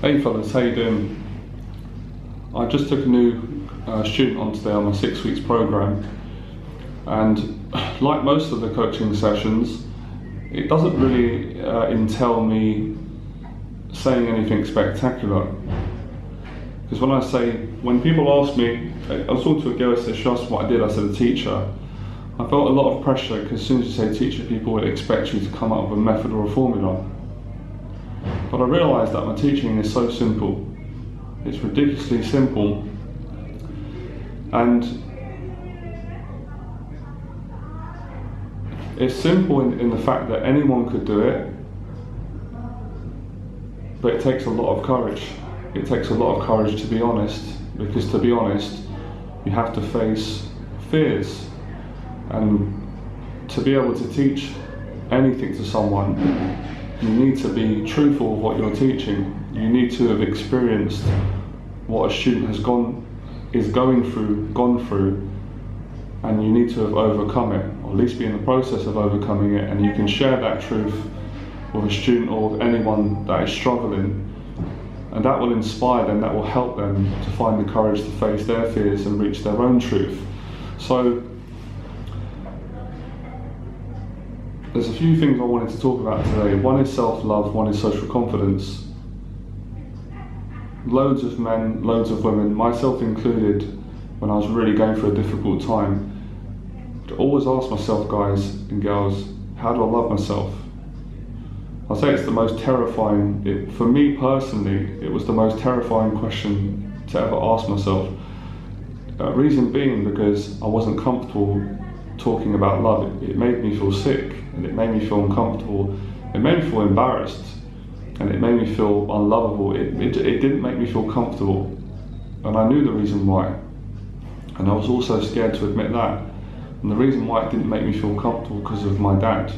Hey fellas, how you doing? I just took a new student on today on my 6 weeks program, and like most of the coaching sessions, it doesn't really entail me saying anything spectacular. Because when people ask me, I was talking to a girl, she asked what I did, I said a teacher. I felt a lot of pressure because as soon as you say teacher, people would expect you to come up with a method or a formula. But I realised that my teaching is so simple. It's ridiculously simple, and it's simple in the fact that anyone could do it, but it takes a lot of courage. It takes a lot of courage to be honest, because to be honest, you have to face fears, and to be able to teach anything to someone, you need to be truthful with what you're teaching. You need to have experienced what a student is going through, and you need to have overcome it, or at least be in the process of overcoming it, and you can share that truth with a student or with anyone that is struggling, and that will inspire them, that will help them to find the courage to face their fears and reach their own truth. So there's a few things I wanted to talk about today. One is self-love, one is social confidence. Loads of men, loads of women, myself included, when I was really going through a difficult time, I'd always ask myself, guys and girls, how do I love myself? I'll say it's the most terrifying, for me personally, it was the most terrifying question to ever ask myself. Reason being because I wasn't comfortable talking about love. It made me feel sick, and it made me feel uncomfortable. It made me feel embarrassed, and it made me feel unlovable. It didn't make me feel comfortable, and I knew the reason why. And I was also scared to admit that. And the reason why it didn't make me feel comfortable because of my dad.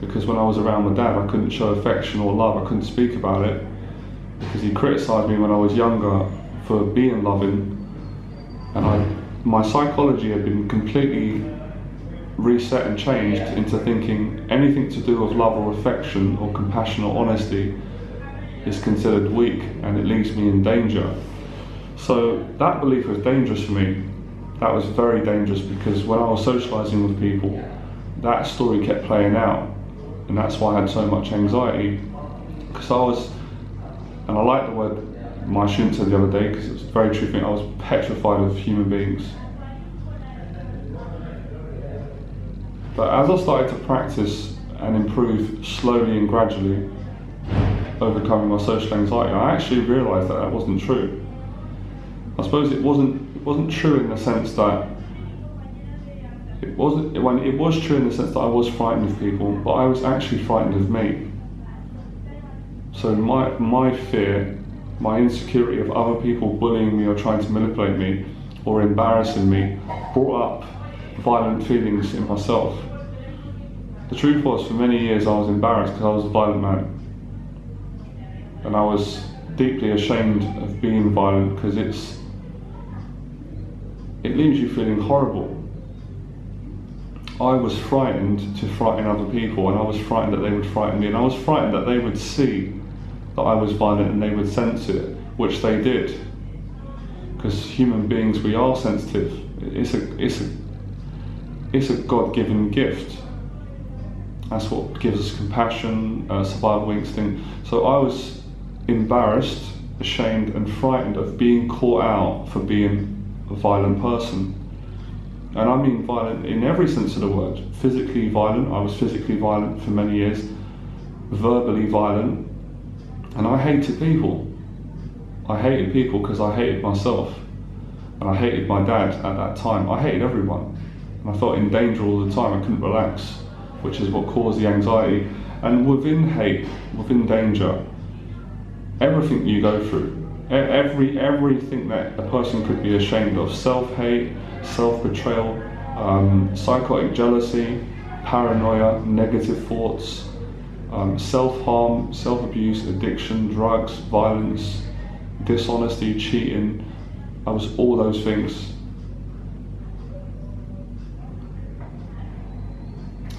Because when I was around my dad, I couldn't show affection or love. I couldn't speak about it because he criticised me when I was younger for being loving, and my psychology had been completely reset and changed into thinking anything to do with love or affection or compassion or honesty is considered weak, and it leaves me in danger. So that belief was dangerous for me. That was very dangerous, because when I was socialising with people, that story kept playing out, and that's why I had so much anxiety. Because and I like the word my student said the other day, because it was very true for me, I was petrified of human beings. But as I started to practice and improve slowly and gradually, overcoming my social anxiety, I actually realised that wasn't true. I suppose it wasn't true in the sense that it was true in the sense that I was frightened of people, but I was actually frightened of me. So my fear, my insecurity of other people bullying me or trying to manipulate me or embarrassing me brought up violent feelings in myself. The truth was, for many years I was embarrassed because I was a violent man, and I was deeply ashamed of being violent because it leaves you feeling horrible. I was frightened to frighten other people, and I was frightened that they would frighten me, and I was frightened that they would see that I was violent and they would sense it, which they did. Because human beings, we are sensitive. It's a God-given gift. That's what gives us compassion, survival instinct. So I was embarrassed, ashamed and frightened of being caught out for being a violent person. And I mean violent in every sense of the word. Physically violent, I was physically violent for many years. Verbally violent. And I hated people. I hated people because I hated myself. And I hated my dad at that time. I hated everyone. And I felt in danger all the time. I couldn't relax, which is what caused the anxiety. And within hate, within danger, everything you go through, everything that a person could be ashamed of, self-hate, self-betrayal, psychotic jealousy, paranoia, negative thoughts, self-harm, self-abuse, addiction, drugs, violence, dishonesty, cheating. I was all those things.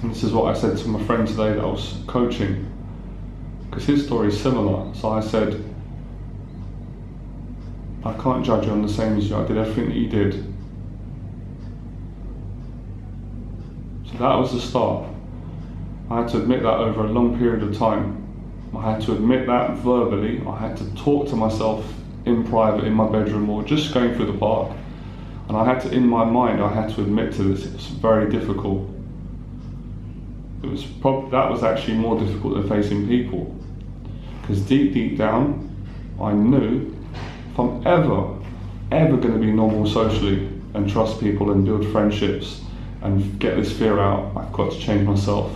And this is what I said to my friend today that I was coaching. because his story is similar. So I said, I can't judge you, I'm the same as you, I did everything that you did. So that was the start. I had to admit that over a long period of time. I had to admit that verbally. I had to talk to myself in private in my bedroom or just going through the park. And I had to, in my mind, I had to admit to this. It was very difficult. That was actually more difficult than facing people. Because deep down, I knew if I'm ever going to be normal socially and trust people and build friendships and get this fear out, I've got to change myself.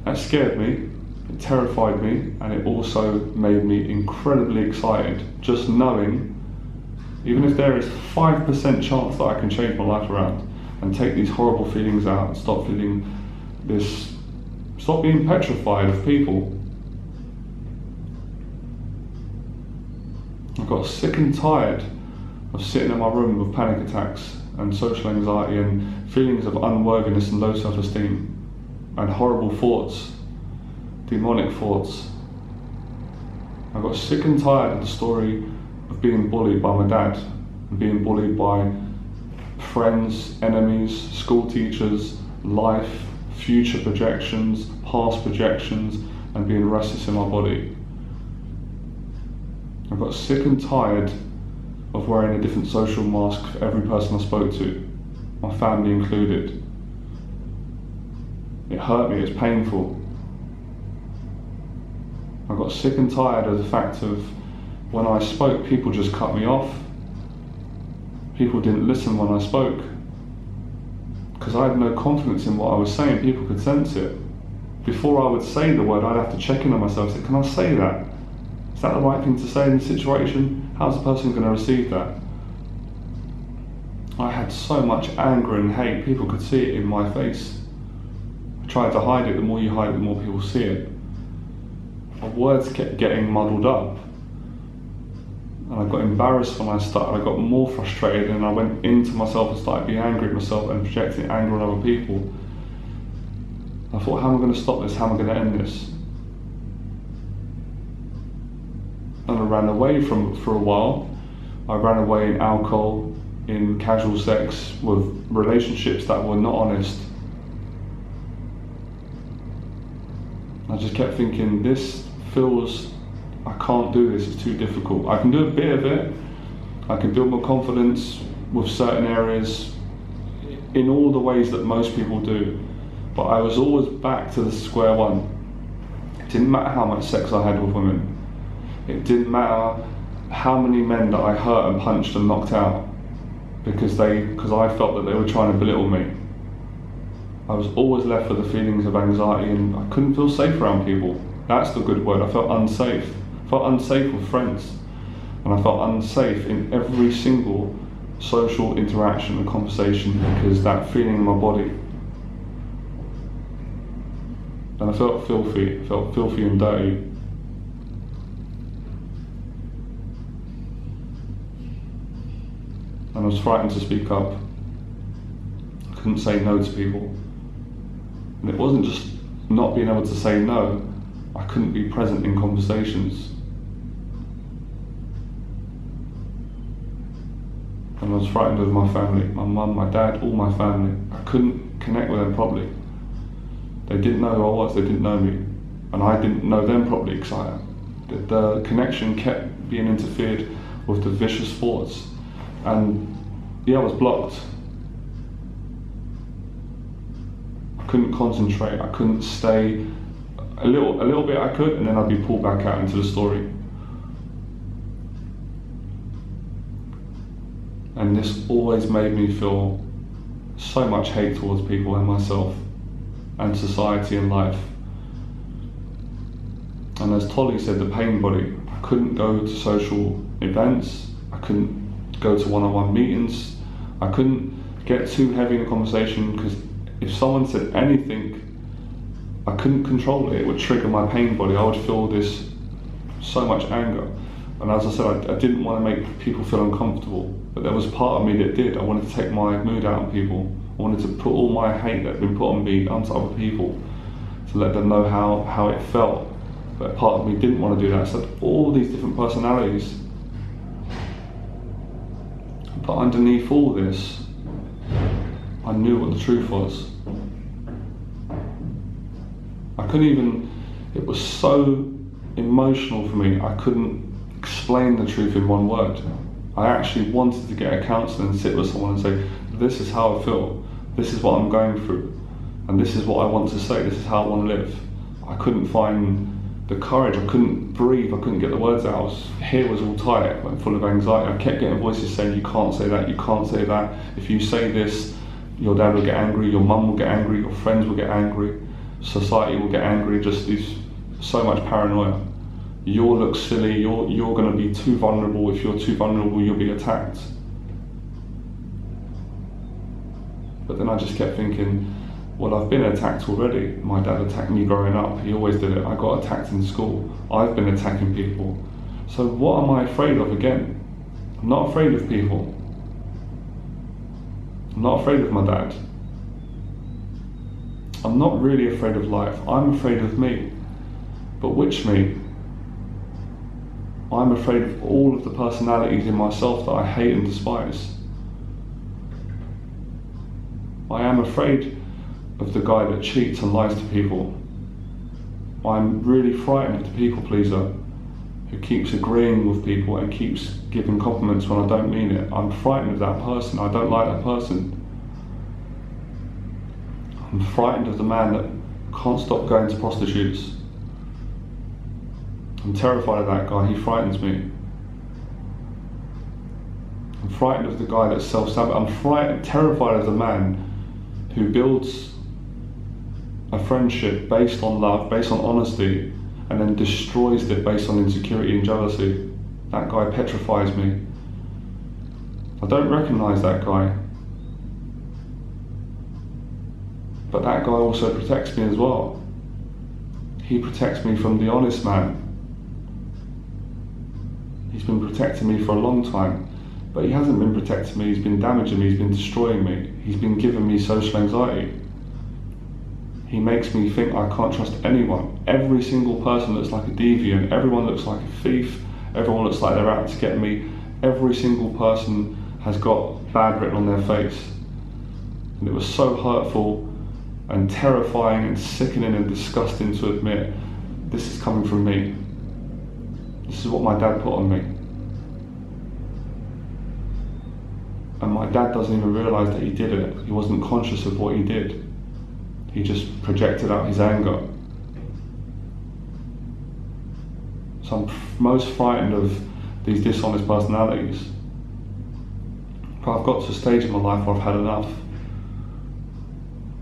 That scared me, it terrified me, and it also made me incredibly excited, just knowing, even if there is 5% chance that I can change my life around and take these horrible feelings out and stop being petrified of people. I got sick and tired of sitting in my room with panic attacks and social anxiety and feelings of unworthiness and low self-esteem and horrible thoughts, demonic thoughts. I got sick and tired of the story of being bullied by my dad and being bullied by friends, enemies, school teachers, life, future projections, past projections, and being restless in my body. I got sick and tired of wearing a different social mask for every person I spoke to, my family included. It hurt me, it's painful. I got sick and tired of the fact of when I spoke, people just cut me off. People didn't listen when I spoke. Because I had no confidence in what I was saying, people could sense it. Before I would say the word, I'd have to check in on myself and say, can I say that? Is that the right thing to say in this situation? How's the person going to receive that? I had so much anger and hate, people could see it in my face. I tried to hide it, the more you hide it, the more people see it. My words kept getting muddled up. And I got embarrassed when I started, I got more frustrated, and I went into myself and started being angry at myself and projecting anger on other people. I thought, how am I going to stop this? How am I going to end this? And I ran away for a while. I ran away in alcohol, in casual sex, with relationships that were not honest. I just kept thinking, this feels, I can't do this, it's too difficult. I can do a bit of it, I can build my confidence with certain areas in all the ways that most people do, but I was always back to the square one. It didn't matter how much sex I had with women. It didn't matter how many men that I hurt and punched and knocked out because I felt that they were trying to belittle me. I was always left with the feelings of anxiety, and I couldn't feel safe around people. That's the good word. I felt unsafe. I felt unsafe with friends, and I felt unsafe in every single social interaction and conversation because that feeling in my body. And I felt filthy and dirty. And I was frightened to speak up. I couldn't say no to people. And it wasn't just not being able to say no, I couldn't be present in conversations. And I was frightened with my family, my mum, my dad, all my family. I couldn't connect with them properly. They didn't know who I was, they didn't know me. And I didn't know them properly because the connection kept being interfered with the vicious thoughts. And yeah, I was blocked. I couldn't concentrate, I couldn't stay. A little bit I could, and then I'd be pulled back out into the story. And this always made me feel so much hate towards people and myself and society and life. And as Tolly said, the pain body. I couldn't go to social events, I couldn't go to one-on-one meetings, I couldn't get too heavy in a conversation because if someone said anything, I couldn't control it. It would trigger my pain body. I would feel this so much anger. And as I said, I didn't want to make people feel uncomfortable, but there was part of me that did. I wanted to take my mood out on people. I wanted to put all my hate that had been put on me onto other people to let them know how it felt. but part of me didn't want to do that. So all these different personalities. But underneath all this, I knew what the truth was. I couldn't even, it was so emotional for me, I couldn't explain the truth in one word. I actually wanted to get a counsellor and sit with someone and say, this is how I feel, this is what I'm going through, and this is what I want to say, this is how I want to live. I couldn't find the courage, I couldn't breathe, I couldn't get the words out. Hair was all tight, like full of anxiety. I kept getting voices saying, you can't say that, you can't say that. If you say this, your dad will get angry, your mum will get angry, your friends will get angry, society will get angry, just these, so much paranoia. You'll look silly, you're going to be too vulnerable. If you're too vulnerable, you'll be attacked. But then I just kept thinking, well, I've been attacked already. My dad attacked me growing up, he always did it. I got attacked in school, I've been attacking people. So what am I afraid of again? I'm not afraid of people. I'm not afraid of my dad. I'm not really afraid of life, I'm afraid of me. But which me? I'm afraid of all of the personalities in myself that I hate and despise. I am afraid of the guy that cheats and lies to people. I'm really frightened of the people pleaser who keeps agreeing with people and keeps giving compliments when I don't mean it. I'm frightened of that person, I don't like that person. I'm frightened of the man that can't stop going to prostitutes. I'm terrified of that guy, he frightens me. I'm frightened of the guy that's self-sabotaging. I'm terrified of the man who builds a friendship based on love, based on honesty, and then destroys it based on insecurity and jealousy. That guy petrifies me. I don't recognise that guy. But that guy also protects me as well. He protects me from the honest man. He's been protecting me for a long time, but he hasn't been protecting me, he's been damaging me, he's been destroying me, he's been giving me social anxiety. He makes me think I can't trust anyone. Every single person looks like a deviant, everyone looks like a thief, everyone looks like they're out to get me. Every single person has got bad written on their face. And it was so hurtful and terrifying and sickening and disgusting to admit, this is coming from me. This is what my dad put on me. And my dad doesn't even realise that he did it. He wasn't conscious of what he did. He just projected out his anger. So I'm most frightened of these dishonest personalities. But I've got to a stage in my life where I've had enough.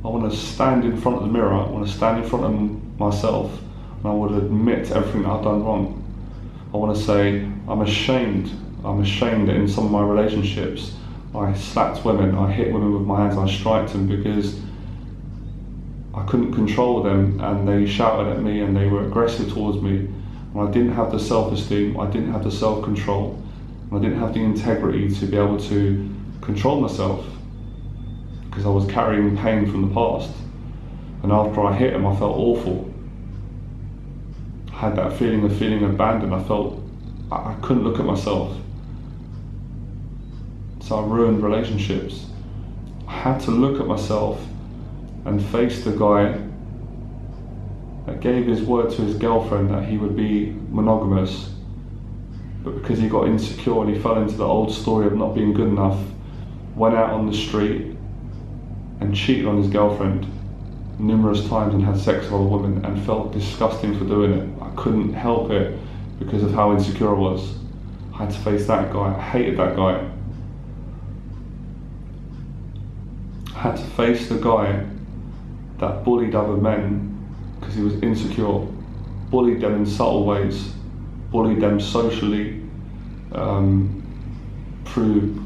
I want to stand in front of the mirror, I want to stand in front of myself, and I want to admit everything that I've done wrong. I want to say, I'm ashamed that in some of my relationships I slapped women, I hit women with my hands, I striked them because I couldn't control them and they shouted at me and they were aggressive towards me. And I didn't have the self-esteem, I didn't have the self-control, and I didn't have the integrity to be able to control myself because I was carrying pain from the past. And after I hit them, I felt awful. I had that feeling of feeling abandoned. I felt I couldn't look at myself. So I ruined relationships. I had to look at myself and face the guy that gave his word to his girlfriend that he would be monogamous, but because he got insecure and he fell into the old story of not being good enough, went out on the street and cheated on his girlfriend numerous times and had sex with other women and felt disgusting for doing it. I couldn't help it because of how insecure I was. I had to face that guy. I hated that guy. I had to face the guy that bullied other men because he was insecure, bullied them in subtle ways, bullied them socially through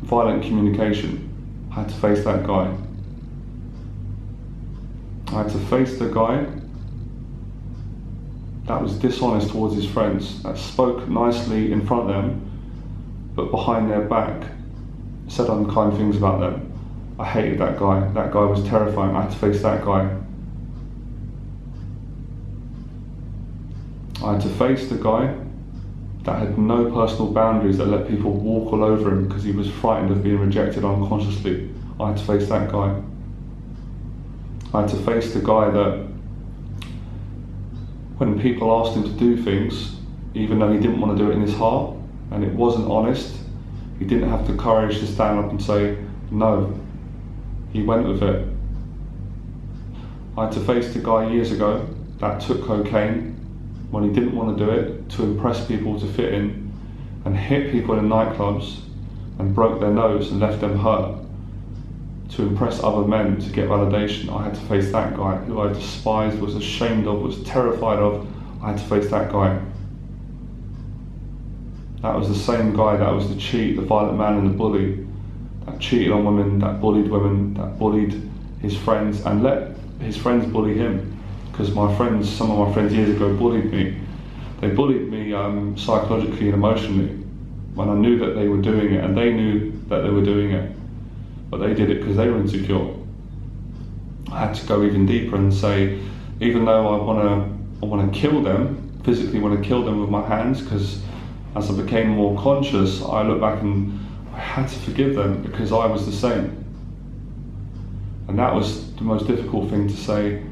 violent communication. I had to face that guy. I had to face the guy that was dishonest towards his friends, that spoke nicely in front of them, but behind their back said unkind things about them. I hated that guy. That guy was terrifying. I had to face that guy. I had to face the guy that had no personal boundaries, that let people walk all over him because he was frightened of being rejected unconsciously. I had to face that guy. I had to face the guy that when people asked him to do things, even though he didn't want to do it in his heart and it wasn't honest, he didn't have the courage to stand up and say no. He went with it. I had to face the guy years ago that took cocaine when he didn't want to do it, to impress people, to fit in, and hit people in nightclubs and broke their nose and left them hurt, to impress other men, to get validation. I had to face that guy who I despised, was ashamed of, was terrified of. I had to face that guy. That was the same guy that was the cheat, the violent man and the bully, that cheated on women, that bullied his friends and let his friends bully him. Because some of my friends years ago bullied me. They bullied me psychologically and emotionally when I knew that they were doing it, and they knew that they were doing it, but they did it because they were insecure. I had to go even deeper and say, even though I want to kill them, physically want to kill them with my hands, because as I became more conscious, I look back and I had to forgive them because I was the same. And that was the most difficult thing to say.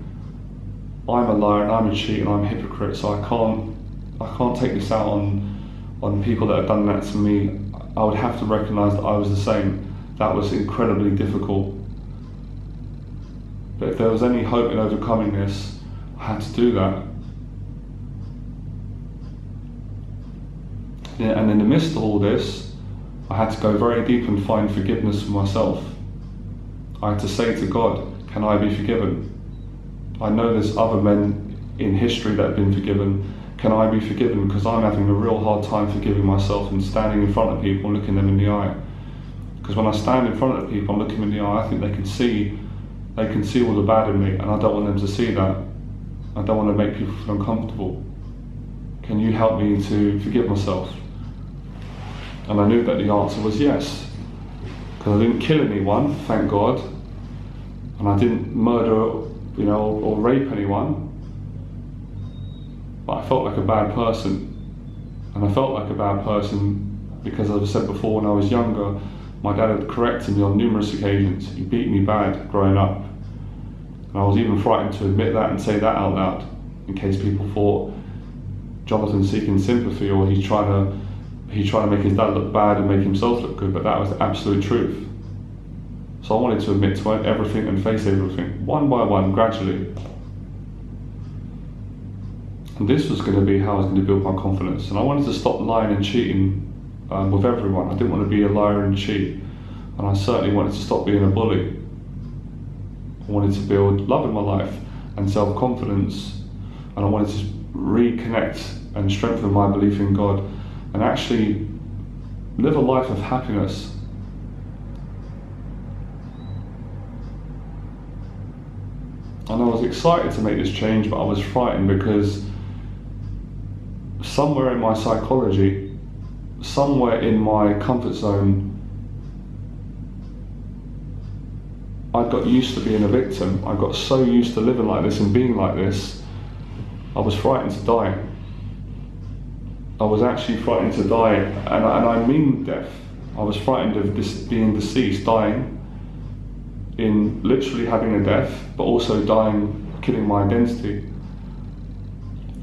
I'm a liar and I'm a cheat and I'm a hypocrite, so I can't take this out on people that have done that to me. I would have to recognise that I was the same. That was incredibly difficult. But if there was any hope in overcoming this, I had to do that. Yeah, and in the midst of all this, I had to go very deep and find forgiveness for myself. I had to say to God, can I be forgiven? I know there's other men in history that have been forgiven. Can I be forgiven? Because I'm having a real hard time forgiving myself and standing in front of people and looking them in the eye. Because when I stand in front of people and look them in the eye, I think they can see all the bad in me, and I don't want them to see that. I don't want to make people feel uncomfortable. Can you help me to forgive myself? And I knew that the answer was yes. Because I didn't kill anyone, thank God, and I didn't murder or rape anyone, but I felt like a bad person. And I felt like a bad person because, as I said before, when I was younger, my dad had corrected me on numerous occasions. He beat me bad growing up. And I was even frightened to admit that and say that out loud, in case people thought Jonathan's seeking sympathy or he's trying to make his dad look bad and make himself look good, but that was the absolute truth. So I wanted to admit to everything and face everything, one by one, gradually. And this was going to be how I was going to build my confidence. And I wanted to stop lying and cheating with everyone. I didn't want to be a liar and cheat. And I certainly wanted to stop being a bully. I wanted to build love in my life and self-confidence. And I wanted to reconnect and strengthen my belief in God and actually live a life of happiness. And I was excited to make this change, but I was frightened because somewhere in my psychology, somewhere in my comfort zone, I got used to being a victim. I got so used to living like this and being like this, I was frightened to die. I was actually frightened to die, and I mean death. I was frightened of being deceased, dying, in literally having a death, but also dying, killing my identity.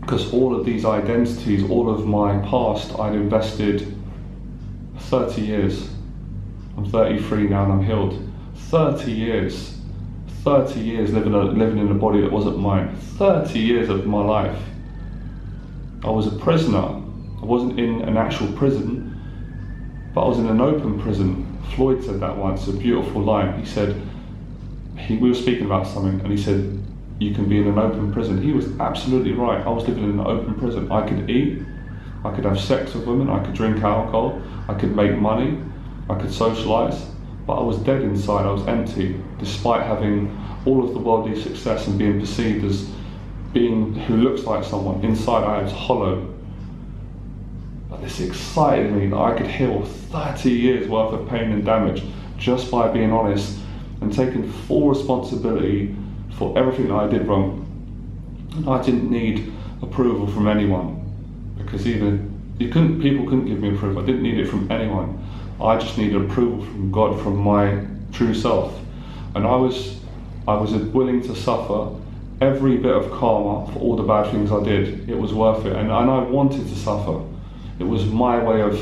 Because all of these identities, all of my past, I'd invested 30 years. I'm 33 now and I'm healed. 30 years living in a body that wasn't mine. 30 years of my life. I was a prisoner. I wasn't in an actual prison, but I was in an open prison. Floyd said that once, a beautiful line. He said, we were speaking about something, and he said, you can be in an open prison. He was absolutely right. I was living in an open prison. I could eat, I could have sex with women, I could drink alcohol, I could make money, I could socialise, but I was dead inside, I was empty, despite having all of the worldly success and being perceived as being who looks like someone. Inside I was hollow. But this excited me that I could heal 30 years worth of pain and damage just by being honest and taking full responsibility for everything that I did wrong. I didn't need approval from anyone. because people couldn't give me approval. I didn't need it from anyone. I just needed approval from God, from my true self. And I was willing to suffer every bit of karma for all the bad things I did. It was worth it, and I wanted to suffer. It was my way of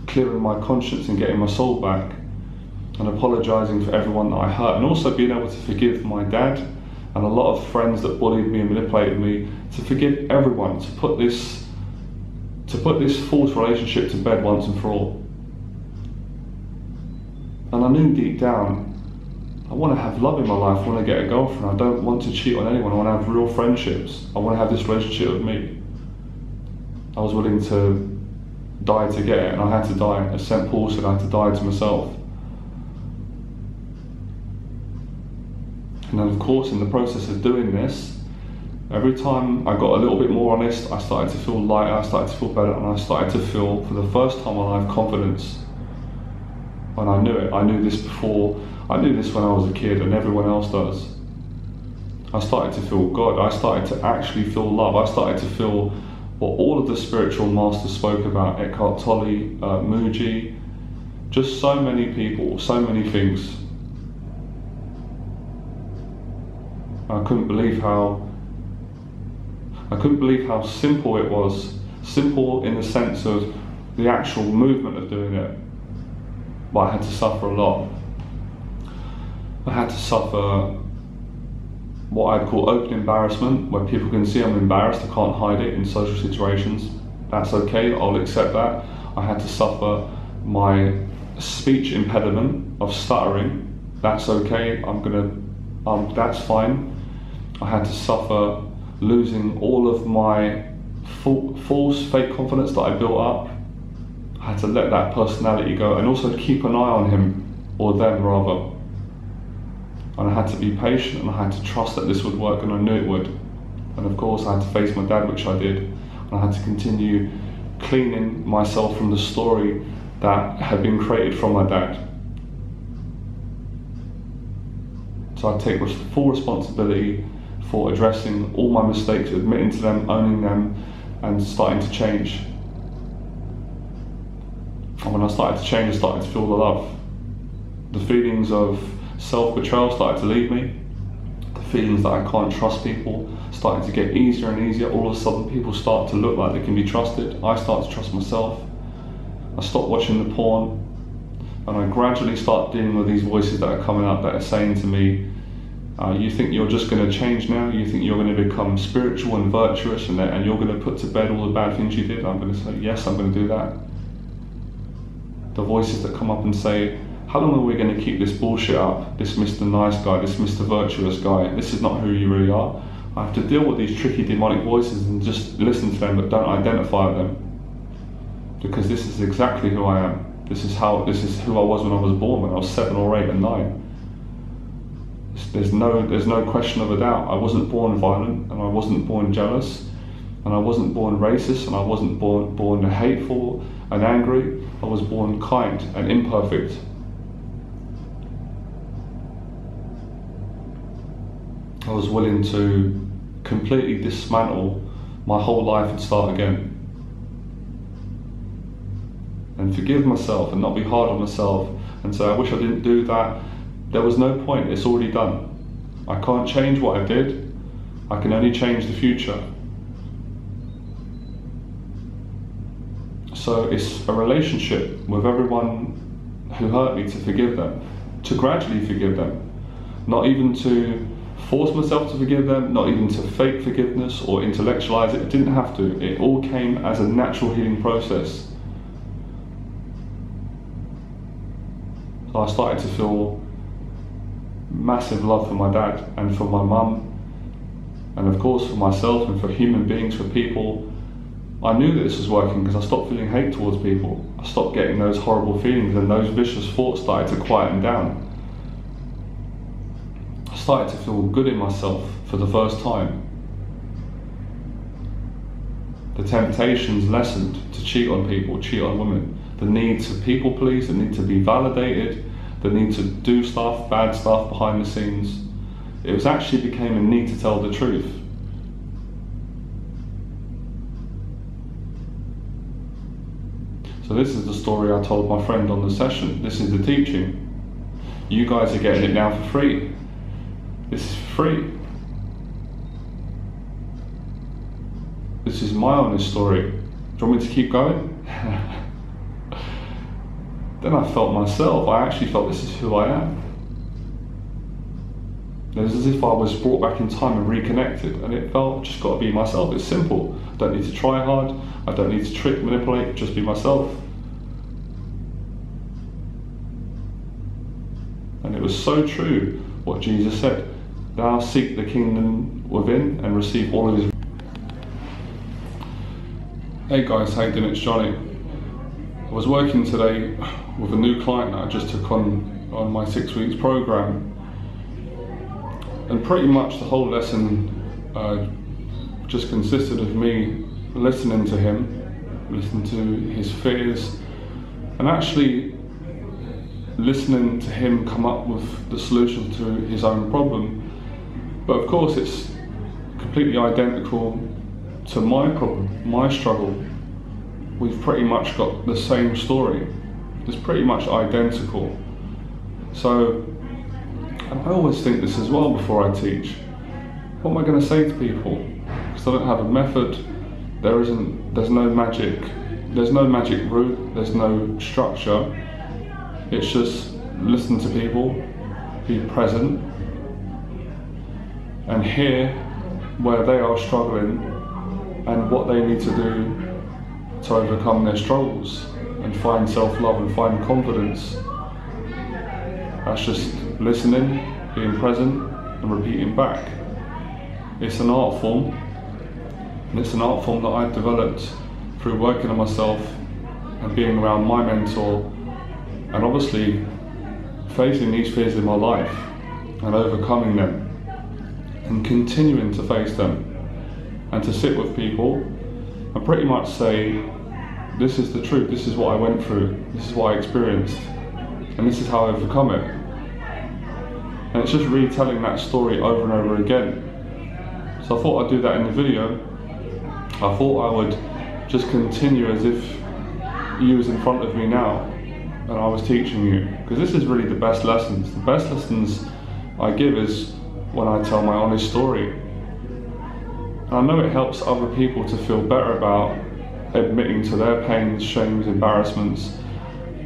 clearing my conscience and getting my soul back, and apologising for everyone that I hurt, and also being able to forgive my dad and a lot of friends that bullied me and manipulated me, to forgive everyone, to put this false relationship to bed once and for all. And I knew deep down, I want to have love in my life, I want to get a girlfriend, I don't want to cheat on anyone, I want to have real friendships, I want to have this relationship with me. I was willing to die to get it, and I had to die. As St. Paul said, I had to die to myself. And then of course, in the process of doing this, every time I got a little bit more honest, I started to feel lighter, I started to feel better, and I started to feel, for the first time in my life, confidence. And I knew it. I knew this before. I knew this when I was a kid, and everyone else does. I started to feel God. I started to actually feel love. I started to feel what all of the spiritual masters spoke about, Eckhart Tolle, Muji, just so many people, so many things. I couldn't believe how simple it was. Simple in the sense of the actual movement of doing it. But I had to suffer a lot. I had to suffer what I'd call open embarrassment, where people can see I'm embarrassed, I can't hide it in social situations. That's okay, I'll accept that. I had to suffer my speech impediment of stuttering. That's okay, that's fine. I had to suffer losing all of my false, fake confidence that I built up. I had to let that personality go, and also keep an eye on him, or them rather. And I had to be patient, and I had to trust that this would work, and I knew it would. And of course I had to face my dad, which I did. And I had to continue cleaning myself from the story that had been created from my dad. So I take full responsibility for addressing all my mistakes, admitting to them, owning them, and starting to change. And when I started to change, I started to feel the love. The feelings of self-betrayal started to leave me. The feelings that I can't trust people started to get easier and easier. All of a sudden, people start to look like they can be trusted. I start to trust myself. I stopped watching the porn, and I gradually start dealing with these voices that are coming up that are saying to me, you think you're just going to change now? You think you're going to become spiritual and virtuous, and you're going to put to bed all the bad things you did? I'm going to say, yes, I'm going to do that. The voices that come up and say, how long are we going to keep this bullshit up? This Mr. Nice guy, this Mr. Virtuous guy, this is not who you really are. I have to deal with these tricky demonic voices and just listen to them, but don't identify with them. Because this is exactly who I am. This is who I was when I was born, when I was 7 or 8 and 9. There's no question of a doubt. I wasn't born violent, and I wasn't born jealous, and I wasn't born racist, and I wasn't born hateful and angry. I was born kind and imperfect. I was willing to completely dismantle my whole life and start again. And forgive myself and not be hard on myself and say, I wish I didn't do that. There was no point, it's already done. I can't change what I did, I can only change the future. So it's a relationship with everyone who hurt me, to forgive them, to gradually forgive them. Not even to force myself to forgive them, not even to fake forgiveness or intellectualize it. It didn't have to. It all came as a natural healing process. So I started to feel massive love for my dad and for my mum, and of course for myself and for human beings, for people. I knew that this was working because I stopped feeling hate towards people. I stopped getting those horrible feelings, and those vicious thoughts started to quieten down. I started to feel good in myself for the first time. The temptations lessened to cheat on people, cheat on women. The need to people please, the need to be validated, the need to do stuff, bad stuff behind the scenes. It was actually became a need to tell the truth. So this is the story I told my friend on the session. This is the teaching. You guys are getting it now for free. This is free. This is my honest story. Do you want me to keep going? Then I felt myself. I actually felt this is who I am. It was as if I was brought back in time and reconnected, and it felt, I've just got to be myself. It's simple. I don't need to try hard. I don't need to trick, manipulate, just be myself. And it was so true what Jesus said. Thou seek the kingdom within and receive all of his. Hey guys, how you doing? It's Johnny. I was working today with a new client that I just took on my 6 weeks program. And pretty much the whole lesson just consisted of me listening to him, listening to his fears, and actually listening to him come up with the solution to his own problem. But of course it's completely identical to my problem, my struggle. We've pretty much got the same story. It's pretty much identical. So, and I always think this as well before I teach. What am I going to say to people? Because I don't have a method. There's no magic. There's no magic route. There's no structure. It's just listen to people, be present, and hear where they are struggling and what they need to do to overcome their struggles and find self-love and find confidence. That's just listening, being present, and repeating back. It's an art form, and it's an art form that I've developed through working on myself and being around my mentor, and obviously facing these fears in my life and overcoming them and continuing to face them, and to sit with people and pretty much say, this is the truth, this is what I went through, this is what I experienced, and this is how I overcome it. And it's just retelling that story over and over again. So I thought I'd do that in the video. I thought I would just continue as if you was in front of me now and I was teaching you. Because this is really the best lessons. The best lessons I give is when I tell my honest story. And I know it helps other people to feel better about admitting to their pains, shames, embarrassments.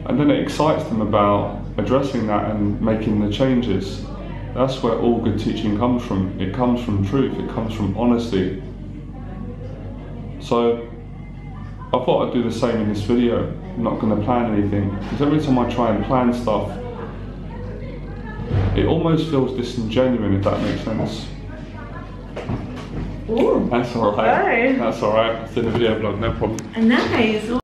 And then it excites them about addressing that and making the changes. That's where all good teaching comes from. It comes from truth, it comes from honesty. So I thought I'd do the same in this video. I'm not going to plan anything, because every time I try and plan stuff, it almost feels disingenuous, if that makes sense. Ooh. That's alright. Nice. That's alright. It's in the video blog, no problem. Nice.